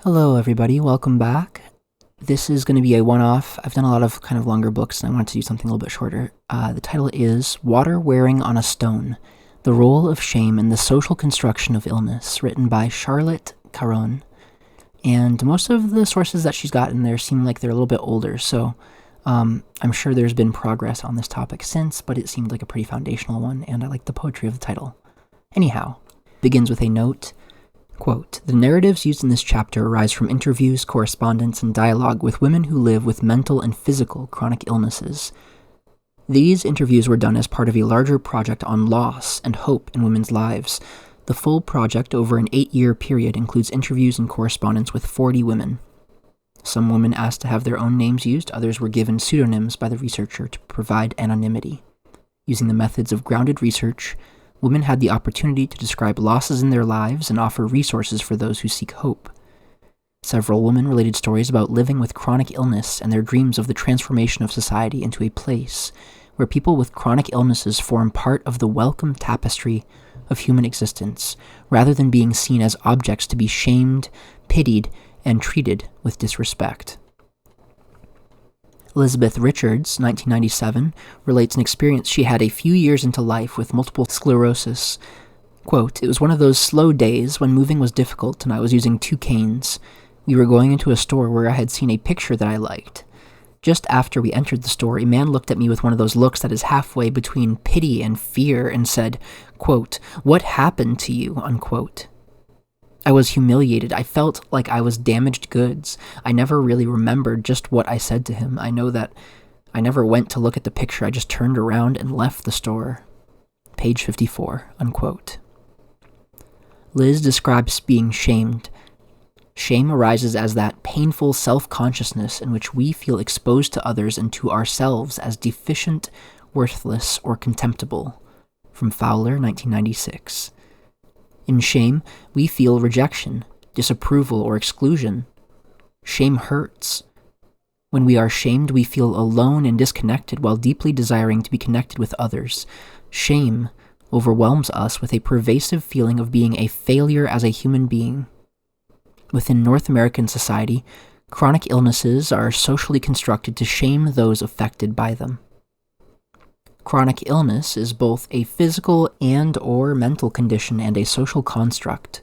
Hello everybody, welcome back. This is going to be a one-off. I've done a lot of kind of longer books and I wanted to do something a little bit shorter. The title is Water Wearing on a Stone, The Role of Shame in the Social Construction of Illness, written by Charlotte Caron. And most of the sources that she's got in there seem like they're a little bit older, so I'm sure there's been progress on this topic since, but it seemed like a pretty foundational one, and I like the poetry of the title. Anyhow, begins with a note. Quote, "The narratives used in this chapter arise from interviews, correspondence, and dialogue with women who live with mental and physical chronic illnesses. These interviews were done as part of a larger project on loss and hope in women's lives. The full project over an 8-year period includes interviews and correspondence with 40 women. Some women asked to have their own names used, others were given pseudonyms by the researcher to provide anonymity. Using the methods of grounded research, women had the opportunity to describe losses in their lives and offer resources for those who seek hope. Several women related stories about living with chronic illness and their dreams of the transformation of society into a place where people with chronic illnesses form part of the welcome tapestry of human existence, rather than being seen as objects to be shamed, pitied, and treated with disrespect." Elizabeth Richards, 1997, relates an experience she had a few years into life with multiple sclerosis. Quote, "It was one of those slow days when moving was difficult and I was using 2 canes. We were going into a store where I had seen a picture that I liked. Just after we entered the store, a man looked at me with one of those looks that is halfway between pity and fear and said, quote, 'What happened to you?' unquote. I was humiliated. I felt like I was damaged goods. I never really remembered just what I said to him. I know that I never went to look at the picture. I just turned around and left the store." Page 54, unquote. Liz describes being shamed. Shame arises as that painful self-consciousness in which we feel exposed to others and to ourselves as deficient, worthless, or contemptible. From Fowler, 1996. In shame, we feel rejection, disapproval, or exclusion. Shame hurts. When we are shamed, we feel alone and disconnected while deeply desiring to be connected with others. Shame overwhelms us with a pervasive feeling of being a failure as a human being. Within North American society, chronic illnesses are socially constructed to shame those affected by them. Chronic illness is both a physical and/or mental condition and a social construct.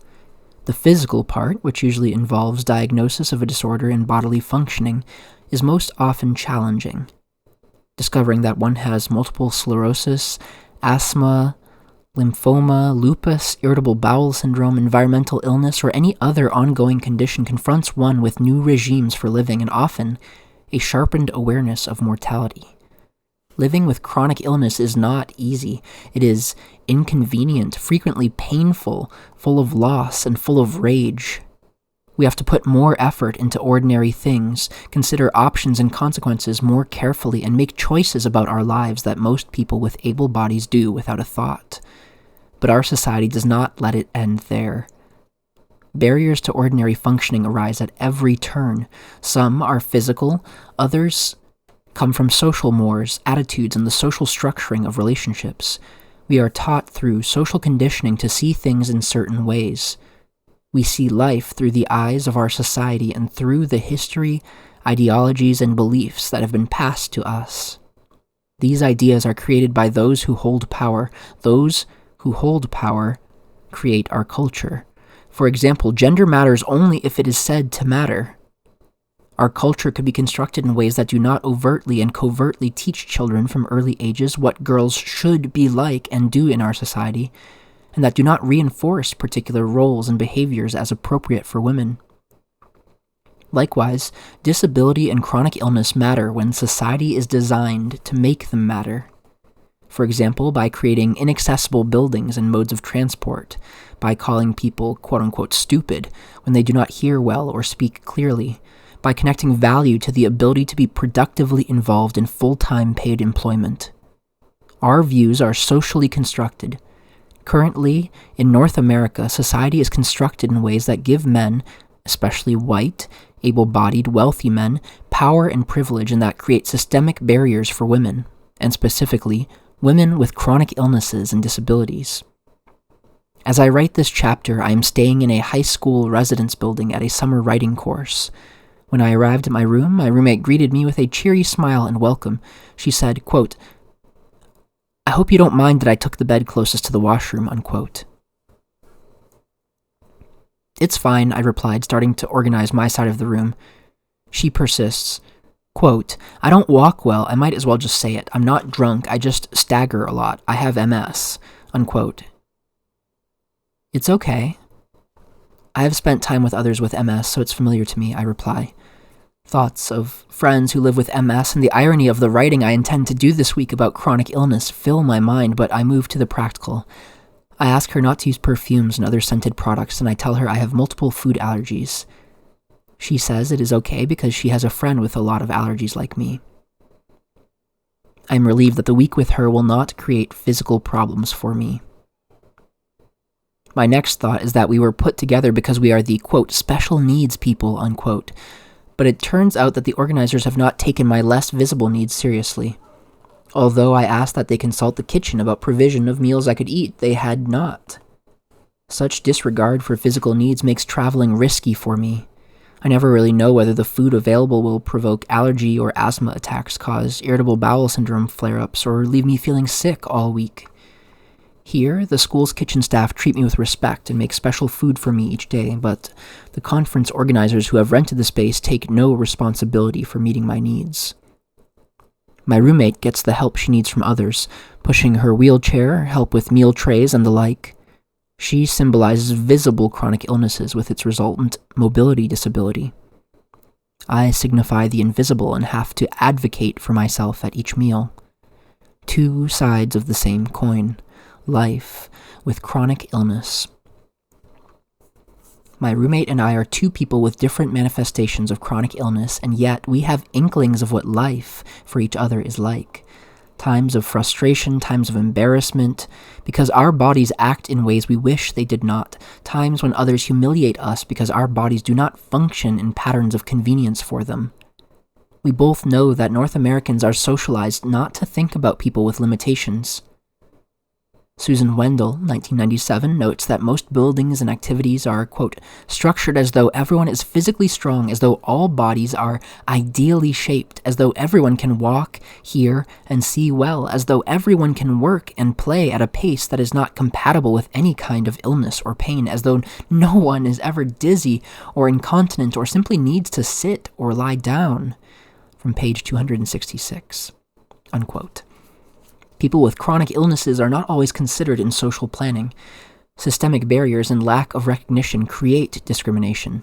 The physical part, which usually involves diagnosis of a disorder and bodily functioning, is most often challenging. Discovering that one has multiple sclerosis, asthma, lymphoma, lupus, irritable bowel syndrome, environmental illness, or any other ongoing condition confronts one with new regimes for living and often a sharpened awareness of mortality. Living with chronic illness is not easy. It is inconvenient, frequently painful, full of loss, and full of rage. We have to put more effort into ordinary things, consider options and consequences more carefully, and make choices about our lives that most people with able bodies do without a thought. But our society does not let it end there. Barriers to ordinary functioning arise at every turn. Some are physical, others come from social mores, attitudes, and the social structuring of relationships. We are taught through social conditioning to see things in certain ways. We see life through the eyes of our society and through the history, ideologies, and beliefs that have been passed to us. These ideas are created by those who hold power. Those who hold power create our culture. For example, gender matters only if it is said to matter. Our culture could be constructed in ways that do not overtly and covertly teach children from early ages what girls should be like and do in our society, and that do not reinforce particular roles and behaviors as appropriate for women. Likewise, disability and chronic illness matter when society is designed to make them matter. For example, by creating inaccessible buildings and modes of transport, by calling people quote-unquote stupid when they do not hear well or speak clearly, by connecting value to the ability to be productively involved in full-time paid employment. Our views are socially constructed. Currently, in North America, society is constructed in ways that give men, especially white, able-bodied, wealthy men, power and privilege, and that create systemic barriers for women, and specifically, women with chronic illnesses and disabilities. As I write this chapter, I am staying in a high school residence building at a summer writing course. When I arrived at my room, my roommate greeted me with a cheery smile and welcome. She said, quote, "I hope you don't mind that I took the bed closest to the washroom," unquote. "It's fine," I replied, starting to organize my side of the room. She persists, quote, "I don't walk well, I might as well just say it. I'm not drunk, I just stagger a lot. I have MS," unquote. "It's okay. I have spent time with others with MS, so it's familiar to me," I reply. Thoughts of friends who live with MS and the irony of the writing I intend to do this week about chronic illness fill my mind, but I move to the practical. I ask her not to use perfumes and other scented products, and I tell her I have multiple food allergies. She says it is okay because she has a friend with a lot of allergies like me. I am relieved that the week with her will not create physical problems for me. My next thought is that we were put together because we are the, quote, special needs people, unquote. But it turns out that the organizers have not taken my less visible needs seriously. Although I asked that they consult the kitchen about provision of meals I could eat, they had not. Such disregard for physical needs makes traveling risky for me. I never really know whether the food available will provoke allergy or asthma attacks, cause irritable bowel syndrome flare-ups, or leave me feeling sick all week. Here, the school's kitchen staff treat me with respect and make special food for me each day, but the conference organizers who have rented the space take no responsibility for meeting my needs. My roommate gets the help she needs from others, pushing her wheelchair, help with meal trays, and the like. She symbolizes visible chronic illnesses with its resultant mobility disability. I signify the invisible and have to advocate for myself at each meal. Two sides of the same coin. Life with chronic illness. My roommate and I are two people with different manifestations of chronic illness, and yet we have inklings of what life for each other is like. Times of frustration, times of embarrassment, because our bodies act in ways we wish they did not. Times when others humiliate us because our bodies do not function in patterns of convenience for them. We both know that North Americans are socialized not to think about people with limitations. Susan Wendell, 1997, notes that most buildings and activities are, quote, structured as though everyone is physically strong, as though all bodies are ideally shaped, as though everyone can walk, hear, and see well, as though everyone can work and play at a pace that is not compatible with any kind of illness or pain, as though no one is ever dizzy or incontinent or simply needs to sit or lie down. From page 266, unquote. People with chronic illnesses are not always considered in social planning. Systemic barriers and lack of recognition create discrimination.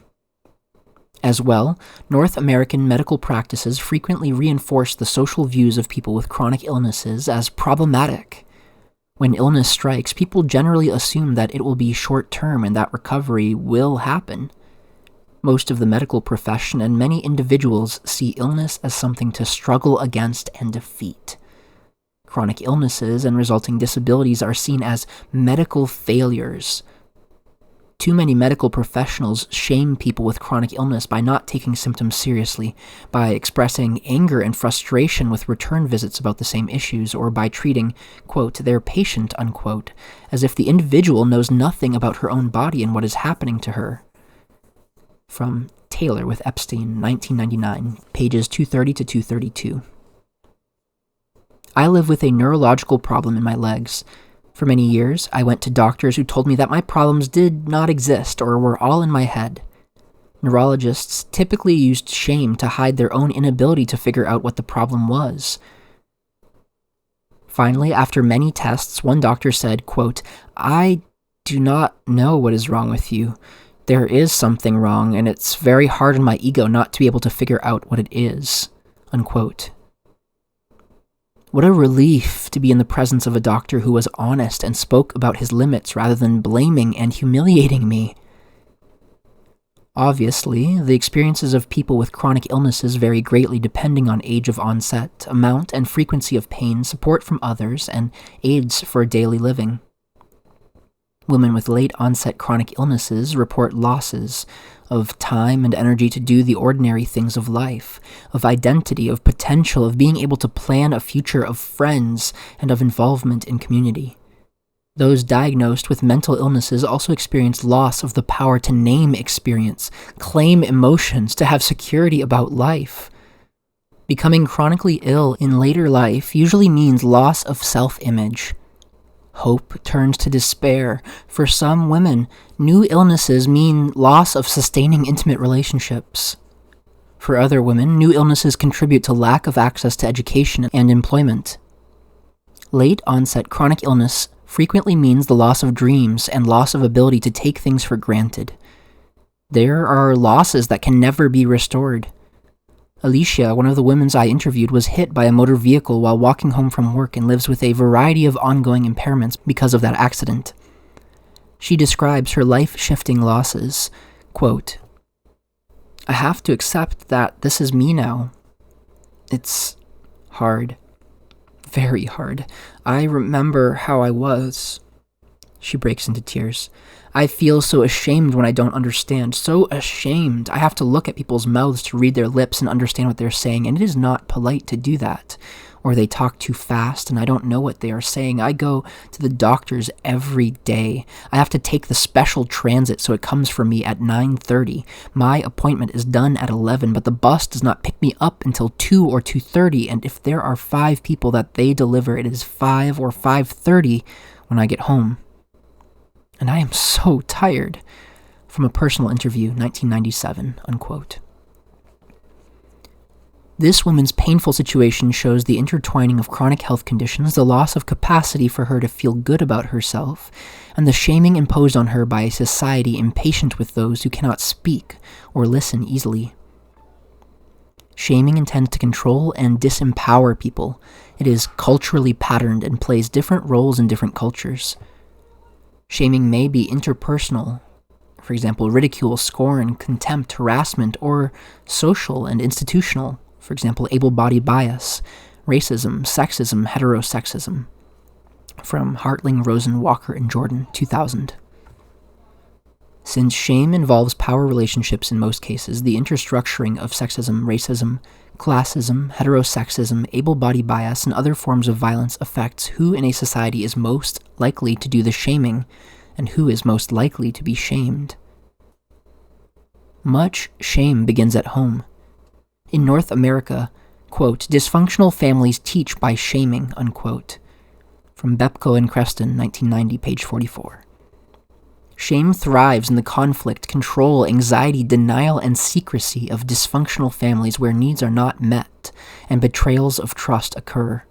As well, North American medical practices frequently reinforce the social views of people with chronic illnesses as problematic. When illness strikes, people generally assume that it will be short-term and that recovery will happen. Most of the medical profession and many individuals see illness as something to struggle against and defeat. Chronic illnesses and resulting disabilities are seen as medical failures. Too many medical professionals shame people with chronic illness by not taking symptoms seriously, by expressing anger and frustration with return visits about the same issues, or by treating, quote, their patient, unquote, as if the individual knows nothing about her own body and what is happening to her. From Taylor with Epstein, 1999, pages 230 to 232. I live with a neurological problem in my legs. For many years, I went to doctors who told me that my problems did not exist or were all in my head. Neurologists typically used shame to hide their own inability to figure out what the problem was. Finally, after many tests, one doctor said, quote, "I do not know what is wrong with you. There is something wrong, and it's very hard on my ego not to be able to figure out what it is," unquote. What a relief to be in the presence of a doctor who was honest and spoke about his limits rather than blaming and humiliating me. Obviously, the experiences of people with chronic illnesses vary greatly depending on age of onset, amount and frequency of pain, support from others, and aids for daily living. Women with late-onset chronic illnesses report losses of time and energy to do the ordinary things of life, of identity, of potential, of being able to plan a future, of friends, and of involvement in community. Those diagnosed with mental illnesses also experience loss of the power to name experience, claim emotions, to have security about life. Becoming chronically ill in later life usually means loss of self-image. Hope turns to despair. For some women, new illnesses mean loss of sustaining intimate relationships. For other women, new illnesses contribute to lack of access to education and employment. Late-onset chronic illness frequently means the loss of dreams and loss of ability to take things for granted. There are losses that can never be restored. Alicia, one of the women I interviewed, was hit by a motor vehicle while walking home from work and lives with a variety of ongoing impairments because of that accident. She describes her life-shifting losses. Quote, "I have to accept that this is me now. It's hard. Very hard. I remember how I was." She breaks into tears. "I feel so ashamed when I don't understand. So ashamed. I have to look at people's mouths to read their lips and understand what they're saying, and it is not polite to do that. Or they talk too fast, and I don't know what they are saying. I go to the doctor's every day. I have to take the special transit, so it comes for me at 9:30. My appointment is done at 11, but the bus does not pick me up until 2 or 2:30, and if there are 5 people that they deliver, it is 5 or 5:30 when I get home. And I am so tired." From a personal interview, 1997, unquote. This woman's painful situation shows the intertwining of chronic health conditions, the loss of capacity for her to feel good about herself, and the shaming imposed on her by a society impatient with those who cannot speak or listen easily. Shaming intends to control and disempower people. It is culturally patterned and plays different roles in different cultures. Shaming may be interpersonal, for example, ridicule, scorn, contempt, harassment, or social and institutional, for example, able-body bias, racism, sexism, heterosexism. From Hartling, Rosen, Walker, and Jordan, 2000. Since shame involves power relationships in most cases, the interstructuring of sexism, racism, classism, heterosexism, able-body bias, and other forms of violence affects who in a society is most likely to do the shaming and who is most likely to be shamed. Much shame begins at home. In North America, quote, "dysfunctional families teach by shaming," unquote. From Bepko and Creston, 1990, page 44. Shame thrives in the conflict, control, anxiety, denial, and secrecy of dysfunctional families where needs are not met and betrayals of trust occur.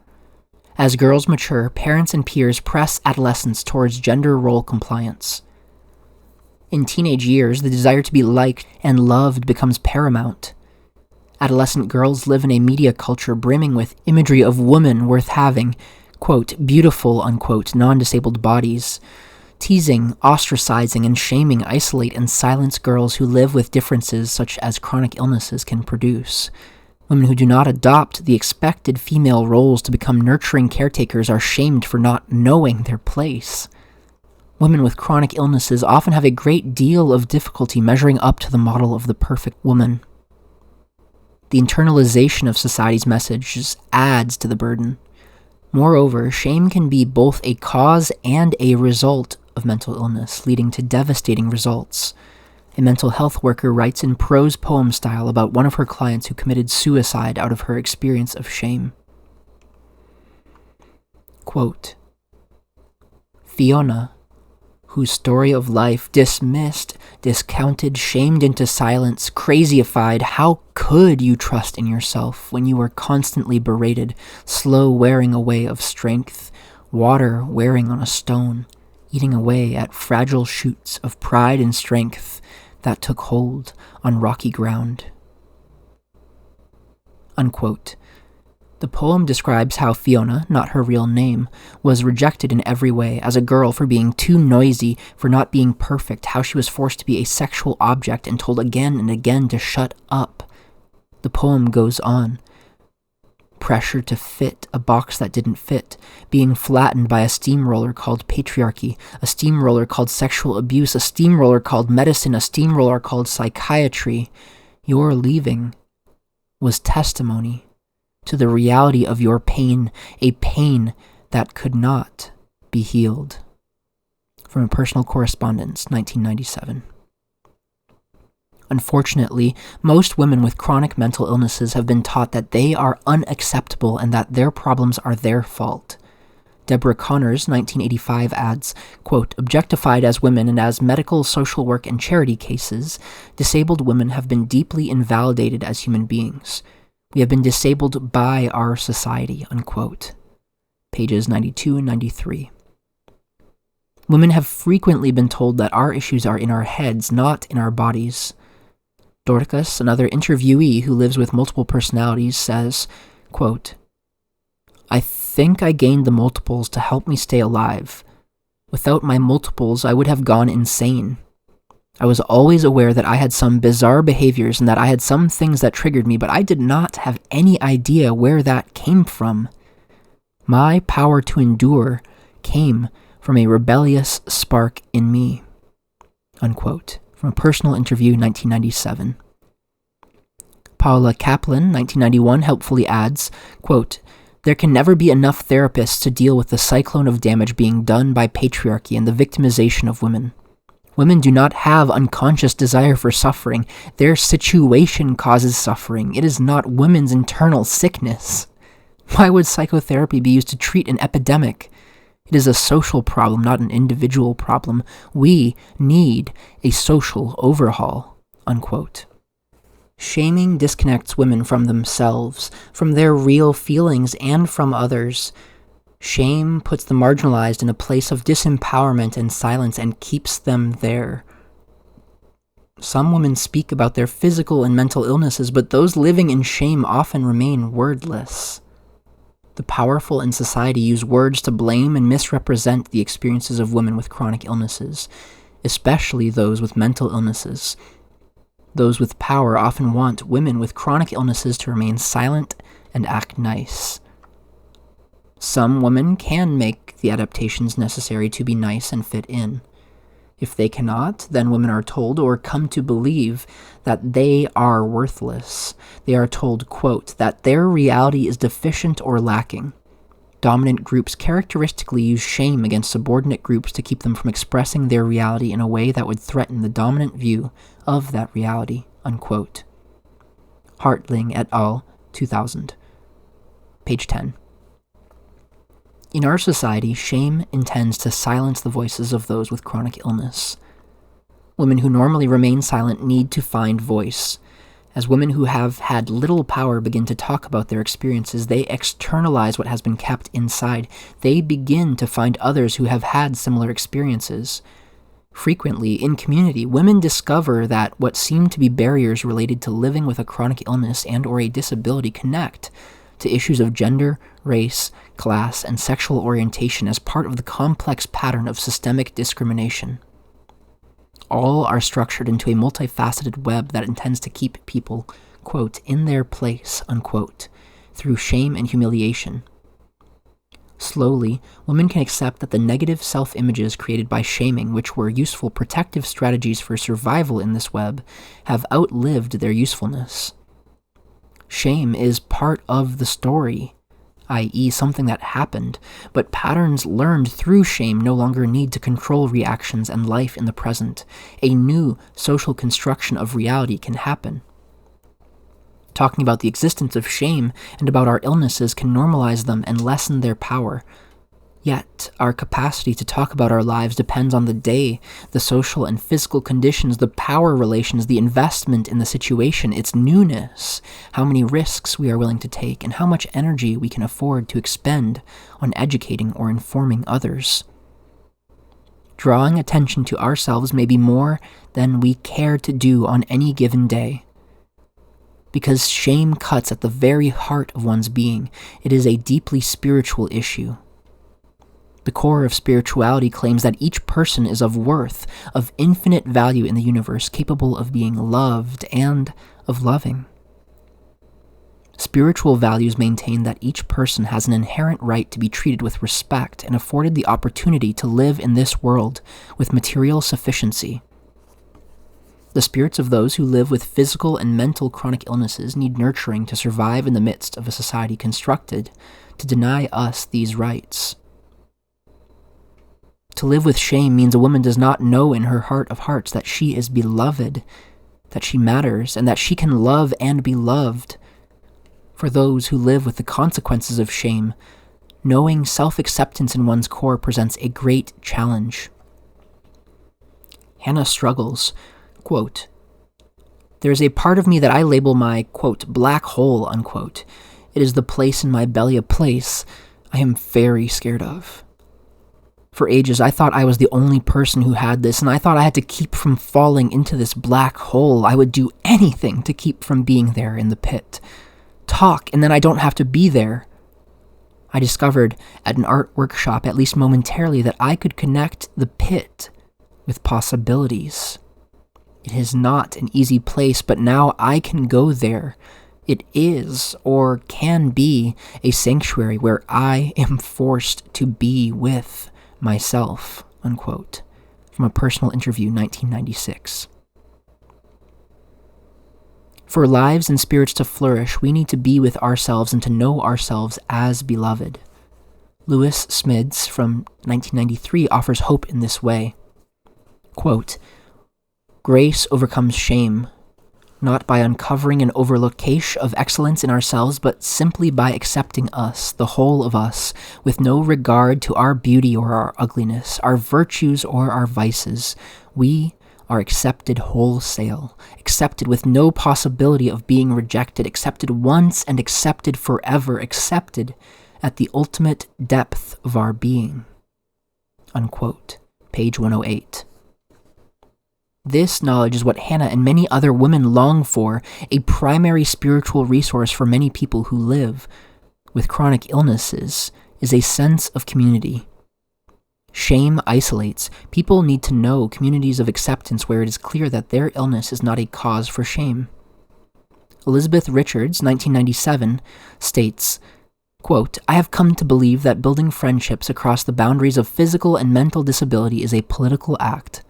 As girls mature, parents and peers press adolescents towards gender role compliance. In teenage years, the desire to be liked and loved becomes paramount. Adolescent girls live in a media culture brimming with imagery of women worth having, quote, "beautiful," unquote, non-disabled bodies. Teasing, ostracizing, and shaming isolate and silence girls who live with differences such as chronic illnesses can produce. Women who do not adopt the expected female roles to become nurturing caretakers are shamed for not knowing their place. Women with chronic illnesses often have a great deal of difficulty measuring up to the model of the perfect woman. The internalization of society's messages adds to the burden. Moreover, shame can be both a cause and a result of mental illness, leading to devastating results. A mental health worker writes in prose poem style about one of her clients who committed suicide out of her experience of shame. Quote, "Fiona, whose story of life dismissed, discounted, shamed into silence, crazyified, how could you trust in yourself when you were constantly berated, slow wearing away of strength, water wearing on a stone, eating away at fragile shoots of pride and strength that took hold on rocky ground." Unquote. The poem describes how Fiona, not her real name, was rejected in every way as a girl for being too noisy, for not being perfect, how she was forced to be a sexual object and told again and again to shut up. The poem goes on. Pressure to fit a box that didn't fit, being flattened by a steamroller called patriarchy, a steamroller called sexual abuse, a steamroller called medicine, a steamroller called psychiatry. Your leaving was testimony to the reality of your pain, a pain that could not be healed. From a Personal Correspondence, 1997. Unfortunately, most women with chronic mental illnesses have been taught that they are unacceptable and that their problems are their fault. Deborah Connors, 1985, adds, quote, "Objectified as women and as medical, social work, and charity cases, disabled women have been deeply invalidated as human beings. We have been disabled by our society," unquote. Pages 92 and 93. Women have frequently been told that our issues are in our heads, not in our bodies. Dorcas, another interviewee who lives with multiple personalities, says, quote, "I think I gained the multiples to help me stay alive. Without my multiples, I would have gone insane. I was always aware that I had some bizarre behaviors and that I had some things that triggered me, but I did not have any idea where that came from. My power to endure came from a rebellious spark in me," unquote. From a Personal Interview, 1997. Paula Kaplan, 1991, helpfully adds, quote, "There can never be enough therapists to deal with the cyclone of damage being done by patriarchy and the victimization of women. Women do not have unconscious desire for suffering. Their situation causes suffering. It is not women's internal sickness. Why would psychotherapy be used to treat an epidemic? It is a social problem, not an individual problem. We need a social overhaul," unquote. Shaming disconnects women from themselves, from their real feelings, and from others. Shame puts the marginalized in a place of disempowerment and silence and keeps them there. Some women speak about their physical and mental illnesses, but those living in shame often remain wordless. The powerful in society use words to blame and misrepresent the experiences of women with chronic illnesses, especially those with mental illnesses. Those with power often want women with chronic illnesses to remain silent and act nice. Some women can make the adaptations necessary to be nice and fit in. If they cannot, then women are told or come to believe that they are worthless. They are told, quote, that their reality is deficient or lacking. Dominant groups characteristically use shame against subordinate groups to keep them from expressing their reality in a way that would threaten the dominant view of that reality, unquote. Hartling et al., 2000. Page 10. In our society, shame intends to silence the voices of those with chronic illness. Women who normally remain silent need to find voice. As women who have had little power begin to talk about their experiences, they externalize what has been kept inside. They begin to find others who have had similar experiences. Frequently, in community, women discover that what seem to be barriers related to living with a chronic illness and/or a disability connect to issues of gender, race, class, and sexual orientation as part of the complex pattern of systemic discrimination. All are structured into a multifaceted web that intends to keep people, quote, in their place, unquote, through shame and humiliation. Slowly, women can accept that the negative self-images created by shaming, which were useful protective strategies for survival in this web, have outlived their usefulness. Shame is part of the story, i.e. something that happened, but patterns learned through shame no longer need to control reactions and life in the present. A new social construction of reality can happen. Talking about the existence of shame and about our illnesses can normalize them and lessen their power. Yet, our capacity to talk about our lives depends on the day, the social and physical conditions, the power relations, the investment in the situation, its newness, how many risks we are willing to take, and how much energy we can afford to expend on educating or informing others. Drawing attention to ourselves may be more than we care to do on any given day. Because shame cuts at the very heart of one's being, it is a deeply spiritual issue. The core of spirituality claims that each person is of worth, of infinite value in the universe, capable of being loved and of loving. Spiritual values maintain that each person has an inherent right to be treated with respect and afforded the opportunity to live in this world with material sufficiency. The spirits of those who live with physical and mental chronic illnesses need nurturing to survive in the midst of a society constructed to deny us these rights. To live with shame means a woman does not know in her heart of hearts that she is beloved, that she matters, and that she can love and be loved. For those who live with the consequences of shame, knowing self-acceptance in one's core presents a great challenge. Hannah struggles, quote, "There is a part of me that I label my, quote, black hole, unquote. It is the place in my belly, a place I am very scared of. For ages, I thought I was the only person who had this, and I thought I had to keep from falling into this black hole. I would do anything to keep from being there in the pit. Talk, and then I don't have to be there. I discovered at an art workshop, at least momentarily, that I could connect the pit with possibilities. It is not an easy place, but now I can go there. It is, or can be, a sanctuary where I am forced to be with myself," unquote. From a personal interview, 1996. For lives and spirits to flourish, we need to be with ourselves and to know ourselves as beloved. Lewis Smids from 1993 offers hope in this way. Quote, "Grace overcomes shame, not by uncovering an overlooked cache of excellence in ourselves, but simply by accepting us, the whole of us, with no regard to our beauty or our ugliness, our virtues or our vices. We are accepted wholesale, accepted with no possibility of being rejected, accepted once and accepted forever, accepted at the ultimate depth of our being." Unquote. Page 108. This knowledge is what Hannah and many other women long for, a primary spiritual resource for many people who live with chronic illnesses, is a sense of community. Shame isolates. People need to know communities of acceptance where it is clear that their illness is not a cause for shame. Elizabeth Richards, 1997, states, quote, "I have come to believe that building friendships across the boundaries of physical and mental disability is a political act.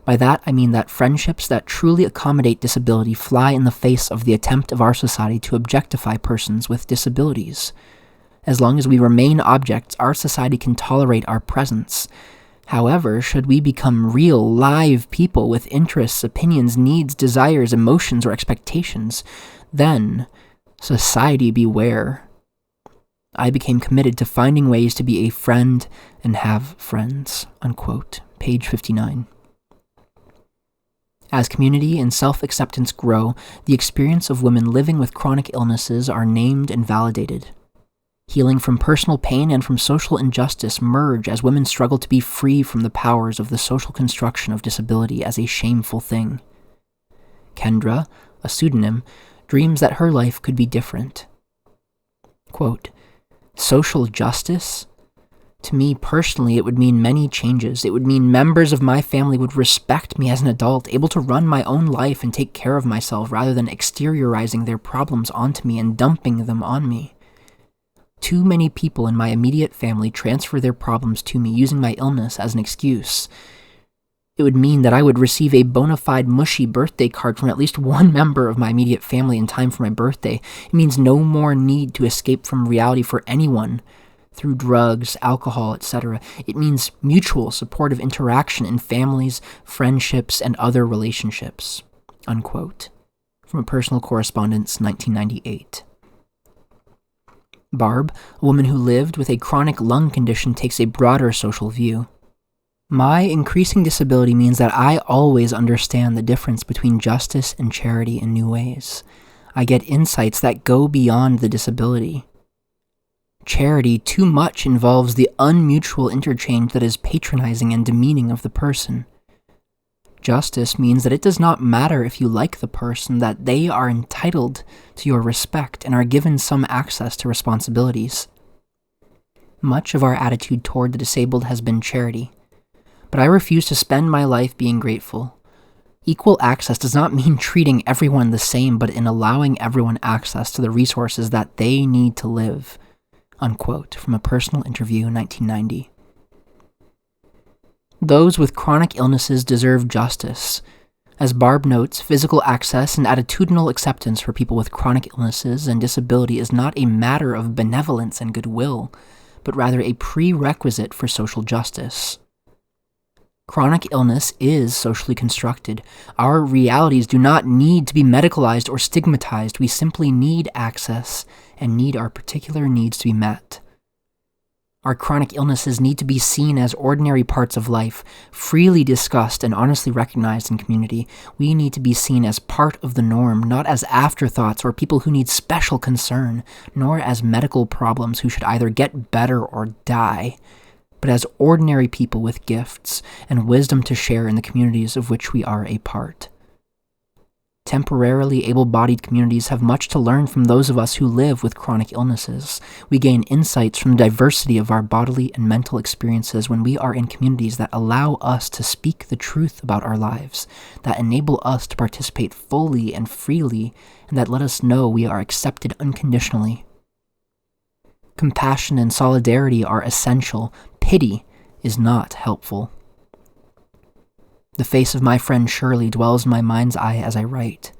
By that, I mean that friendships that truly accommodate disability fly in the face of the attempt of our society to objectify persons with disabilities. As long as we remain objects, our society can tolerate our presence. However, should we become real, live people with interests, opinions, needs, desires, emotions, or expectations, then, society beware. I became committed to finding ways to be a friend and have friends," unquote. Page 59. As community and self-acceptance grow, the experience of women living with chronic illnesses are named and validated. Healing from personal pain and from social injustice merge as women struggle to be free from the powers of the social construction of disability as a shameful thing. Kendra, a pseudonym, dreams that her life could be different. Quote, "Social justice? To me personally, it would mean many changes. It would mean members of my family would respect me as an adult, able to run my own life and take care of myself rather than exteriorizing their problems onto me and dumping them on me. Too many people in my immediate family transfer their problems to me using my illness as an excuse. It would mean that I would receive a bona fide mushy birthday card from at least one member of my immediate family in time for my birthday. It means no more need to escape from reality for anyone through drugs, alcohol, etc. It means mutual supportive interaction in families, friendships, and other relationships." Unquote. From a personal correspondence, 1998. Barb, a woman who lived with a chronic lung condition, takes a broader social view. "My increasing disability means that I always understand the difference between justice and charity in new ways. I get insights that go beyond the disability. Charity too much involves the unmutual interchange that is patronizing and demeaning of the person. Justice means that it does not matter if you like the person, that they are entitled to your respect and are given some access to responsibilities. Much of our attitude toward the disabled has been charity, but I refuse to spend my life being grateful. Equal access does not mean treating everyone the same, but in allowing everyone access to the resources that they need to live." Unquote. From a personal interview, 1990. Those with chronic illnesses deserve justice. As Barb notes, physical access and attitudinal acceptance for people with chronic illnesses and disability is not a matter of benevolence and goodwill, but rather a prerequisite for social justice. Chronic illness is socially constructed. Our realities do not need to be medicalized or stigmatized. We simply need access and need our particular needs to be met. Our chronic illnesses need to be seen as ordinary parts of life, freely discussed and honestly recognized in community. We need to be seen as part of the norm, not as afterthoughts or people who need special concern, nor as medical problems who should either get better or die, but as ordinary people with gifts and wisdom to share in the communities of which we are a part. Temporarily able-bodied communities have much to learn from those of us who live with chronic illnesses. We gain insights from the diversity of our bodily and mental experiences when we are in communities that allow us to speak the truth about our lives, that enable us to participate fully and freely, and that let us know we are accepted unconditionally. Compassion and solidarity are essential. Pity is not helpful. The face of my friend Shirley dwells in my mind's eye as I write.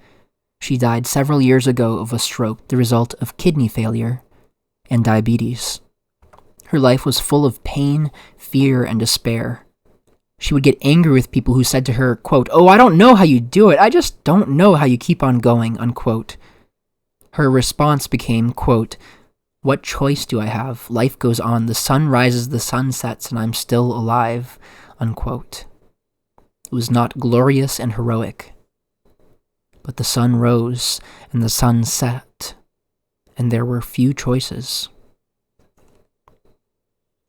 She died several years ago of a stroke, the result of kidney failure and diabetes. Her life was full of pain, fear, and despair. She would get angry with people who said to her, quote, "Oh, I don't know how you do it. I just don't know how you keep on going," unquote. Her response became, quote, "What choice do I have? Life goes on. The sun rises, the sun sets, and I'm still alive," unquote. It was not glorious and heroic, but the sun rose and the sun set, and there were few choices.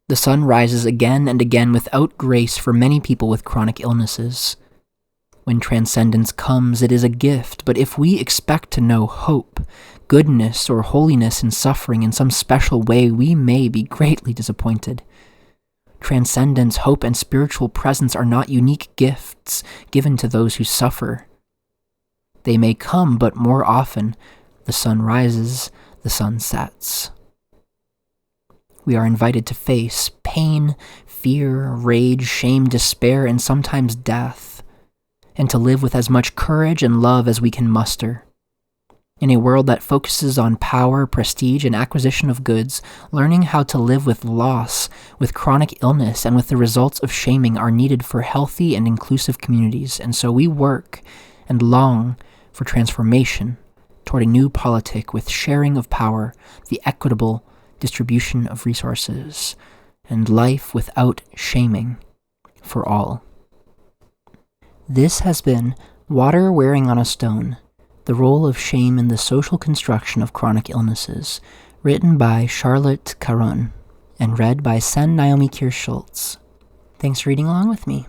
The sun rises again and again without grace for many people with chronic illnesses. When transcendence comes, it is a gift, but if we expect to know hope, goodness, or holiness in suffering in some special way, we may be greatly disappointed. Transcendence, hope, and spiritual presence are not unique gifts given to those who suffer. They may come, but more often, the sun rises, the sun sets. We are invited to face pain, fear, rage, shame, despair, and sometimes death, and to live with as much courage and love as we can muster. In a world that focuses on power, prestige, and acquisition of goods, learning how to live with loss, with chronic illness, and with the results of shaming are needed for healthy and inclusive communities, and so we work and long for transformation toward a new politic with sharing of power, the equitable distribution of resources, and life without shaming for all. This has been Water Wearing on a Stone, The Role of Shame in the Social Construction of Chronic Illnesses, written by Charlotte Caron, and read by Naomi Kirst-Schultz. Thanks for reading along with me.